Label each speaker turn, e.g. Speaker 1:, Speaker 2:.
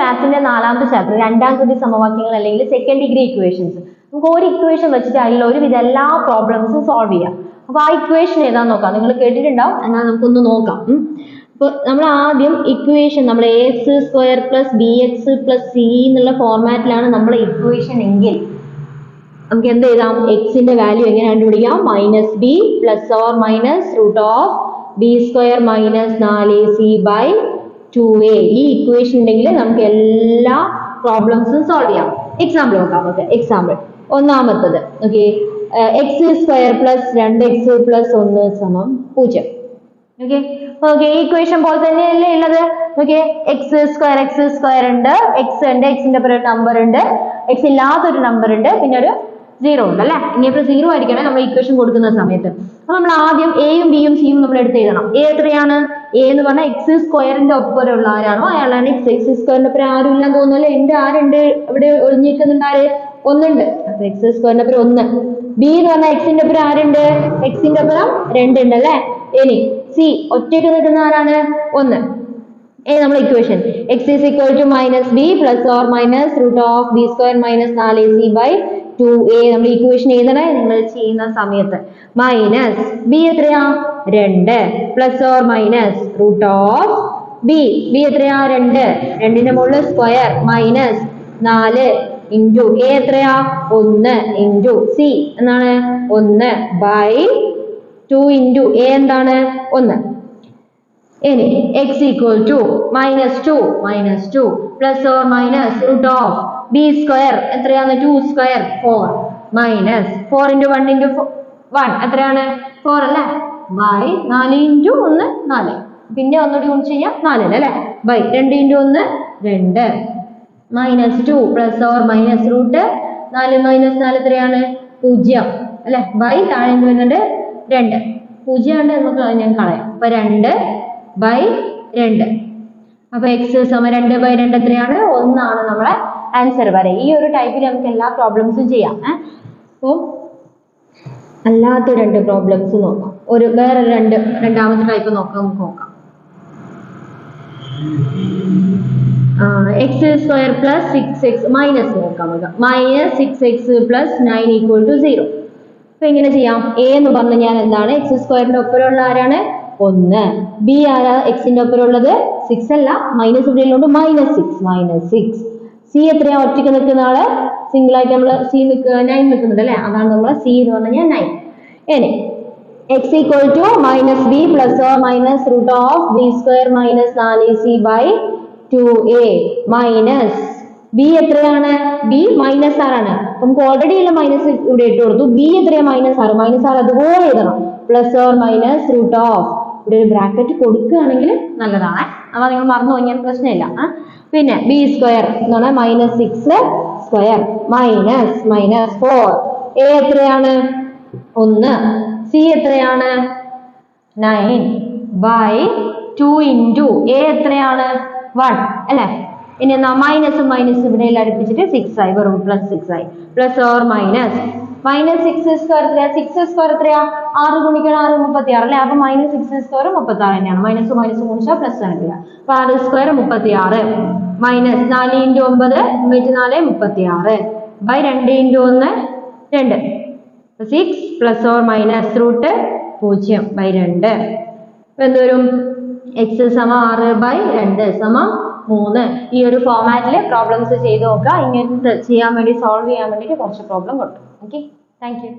Speaker 1: മാത്സിന്റെ നാലാമത്തെ ചാപ്റ്റർ രണ്ടാം കൃതി സമവാക്യങ്ങൾ അല്ലെങ്കിൽ സെക്കൻഡ് ഡിഗ്രി ഇക്വേഷൻസ്. നമുക്ക് ഒരു ഇക്വേഷൻ വെച്ചിട്ട് അതിൽ ഒരുവിധ എല്ലാ പ്രോബ്ലംസും സോൾവ് ചെയ്യാം. അപ്പൊ ആ ഇക്വേഷൻ ഏതാന്ന് നോക്കാം. നിങ്ങൾ കേട്ടിട്ടുണ്ടാവും, എന്നാൽ നമുക്കൊന്ന് നോക്കാം. അപ്പോൾ നമ്മൾ ആദ്യം ഇക്വേഷൻ നമ്മൾ ax² plus bx plus c എന്നുള്ള ഫോർമാറ്റിലാണ് നമ്മൾ ഇക്വേഷൻ എങ്കിൽ നമുക്ക് എന്ത് എഴുതാം? എക്സിന്റെ വാല്യൂ എങ്ങനെ കണ്ടുപിടിക്കാം? -b plus or minus root of b² minus 4ac/2a. ഈ ഇക്വേഷൻ ഉണ്ടെങ്കിൽ നമുക്ക് എല്ലാ പ്രോബ്ലംസും സോൾവ് ചെയ്യാം. എക്സാമ്പിൾ നോക്കാം. നമുക്ക് എക്സാമ്പിൾ ഒന്നാമത്തത് okay, x² plus 2x plus 1 സമം 0. ഓക്കെ ഓക്കെ, ഈ ഇക്വേഷൻ പോലെ തന്നെയല്ലേ ഉള്ളത്. ഓക്കെ, x² ഉണ്ട്, x ഉണ്ട്, എക്സിന്റെ ഒരു നമ്പർ ഉണ്ട്, x ഇല്ലാത്തൊരു നമ്പർ ഉണ്ട്, പിന്നെ ഒരു 0 ഉണ്ട് അല്ലെ. ഇനിയിപ്പോ 0 ആയിരിക്കണം നമ്മൾ ഇക്വേഷൻ കൊടുക്കുന്ന സമയത്ത്. അപ്പൊ നമ്മൾ ആദ്യം എയും ബിയും സിയും നമ്മൾ എടുത്ത് എഴുതണം. എ എത്രയാണ്? എ എന്ന് പറഞ്ഞാൽ x² ഒപ്പരമുള്ള ആരാണോ അയാളാണ് x. x² ഒപ്പം ആരും ഇല്ലെന്ന് തോന്നുന്നല്ലേ? എന്റെ ആരുണ്ട് ഇവിടെ ഒളിഞ്ഞിരിക്കുന്നുണ്ട്? ആര്? ഒന്നുണ്ട്. അപ്പൊ x² ഒപ്പം 1. ബി എന്ന് പറഞ്ഞാൽ എക്സിന്റെ ഒപ്പം ആരുണ്ട്? എക്സിന്റെ ഒപ്പം 2 ഉണ്ട് അല്ലെ. ഇനി സി ഒറ്റയ്ക്ക് നിൽക്കുന്ന ആരാണ്? 1. നമ്മൾ equation x is equal to -b plus or minus root of b² minus 4ac/2a. നമ്മൾ ഇക്വേഷൻ എഴുതണേ നിങ്ങൾ ചെയ്യുന്ന സമയത്ത്. മൈനസ് ബി എത്രയാ? 2 plus or minus root of b എത്രയാ? 2, 2ന്റെ മുകളിൽ സ്ക്വയർ മൈനസ് 4 ഇൻറ്റു എ എത്രയാ? 1 ഇൻറ്റു സി എന്നാണ് 1/2 ഇൻറ്റു എ എന്താണ്? 1. ഇനി x equal to -2 plus or minus root of b² എത്രയാണ്? 2² 4 മൈനസ് 4 ഇൻറ്റു 1 ഇൻറ്റു 1 എത്രയാണ്? 4 അല്ലേ. ബൈ 4 ഇൻറ്റു 1 4, പിന്നെ ഒന്നുകൂടി ഗുണിച്ച് ചെയ്യാം 4 അല്ലേ. By 2 into 1 2 -2 plus or minus root 4 minus 4 എത്രയാണ്? 0 അല്ലെ. ബൈ താഴെ എന്ത് വരുന്നുണ്ട്? 2. 0 ആണ് നമുക്ക് ഞാൻ കളയാം. അപ്പൊ 2/2. അപ്പൊ x സമം 2/2 എത്രയാണ്? 1 ആണ് നമ്മളെ ആൻസർ വരെ. ഈ ഒരു ടൈപ്പിൽ നമുക്ക് എല്ലാ പ്രോബ്ലംസും ചെയ്യാം. അപ്പൊ അല്ലാത്ത 2 പ്രോബ്ലംസ് നോക്കാം. വേറെ രണ്ടാമത്തെ ടൈപ്പ് നമുക്ക് നോക്കാം. x² പ്ലസ് 6x മൈനസ് നോക്കാം. -6x plus 9 = 0. അപ്പൊ എങ്ങനെ ചെയ്യാം? a എന്ന് പറഞ്ഞു കഴിഞ്ഞാൽ എന്താണ്? x² ഒപ്പരമുള്ള ആരാണ്? 1. ബി ആരാ? എക്സിന്റെ ഒപ്പരമുള്ളത് 6 അല്ല, മൈനസ് ഇവിടെയുള്ളതുകൊണ്ട് -6. സി എത്രയാ? ഒറ്റയ്ക്ക് നിൽക്കുന്ന ആള് സിംഗിൾ ആയിട്ട് നമ്മൾ സി 9 നിൽക്കുന്നുണ്ട് അല്ലെ. അതാണ് നമ്മളെ സി എന്ന് പറഞ്ഞു കഴിഞ്ഞാൽ 9. ഇനി x equal to -b plus or minus root of b² minus 4ac/2a minus B എത്രയാണ്? ബി -6 ആണ്. നമുക്ക് ഓൾറെഡി ഉള്ള മൈനസ് ഇവിടെ ഇട്ട് കൊടുത്തു. ബി എത്രയാ? -6. -6 അതുപോലെ എഴുതണം. Plus or minus root of ഇവിടെ ഒരു ബ്രാക്കറ്റ് കൊടുക്കുകയാണെങ്കിൽ നല്ലതാണ്. അപ്പൊ നിങ്ങൾ മറന്നു പോയാൽ പ്രശ്നമില്ല. പിന്നെ b² എന്ന് പറഞ്ഞാൽ -6² മൈനസ് 4. a എത്രയാണ്? 1. സി എത്രയാണ്? 9/2 ഇൻറ്റു എ എത്രയാണ്? 1 അല്ലെ. ഇനി എന്നാ മൈനസ് ഇവിടെ അടുപ്പിച്ചിട്ട് 6 ആയി, വെറും +6 ആയി. പ്ലസ് ഓർ മൈനസ് -6² എത്രയാ? 6² എത്രയാ? 6 ഗുണിക്കണം 6 36 അല്ലെ. അപ്പൊ -6² 36 തന്നെയാണ്. മൈനസ് ഗുണിച്ചാൽ പ്ലസ് ആണ് കിട്ടുക. അപ്പൊ 6² 36 minus 4 into 9 4 36 by 2 into 1 2 6 plus or minus root 0/2. എന്ത് വരും? x സമം 6/2 സമം 3. ഈ ഒരു ഫോമാറ്റിൽ പ്രോബ്ലംസ് ചെയ്ത് നോക്കുക. ഇങ്ങനെ ചെയ്യാൻ വേണ്ടി സോൾവ് ചെയ്യാൻ വേണ്ടിയിട്ട് കുറച്ച് പ്രോബ്ലം കൊടുക്കും. Okay, thank you.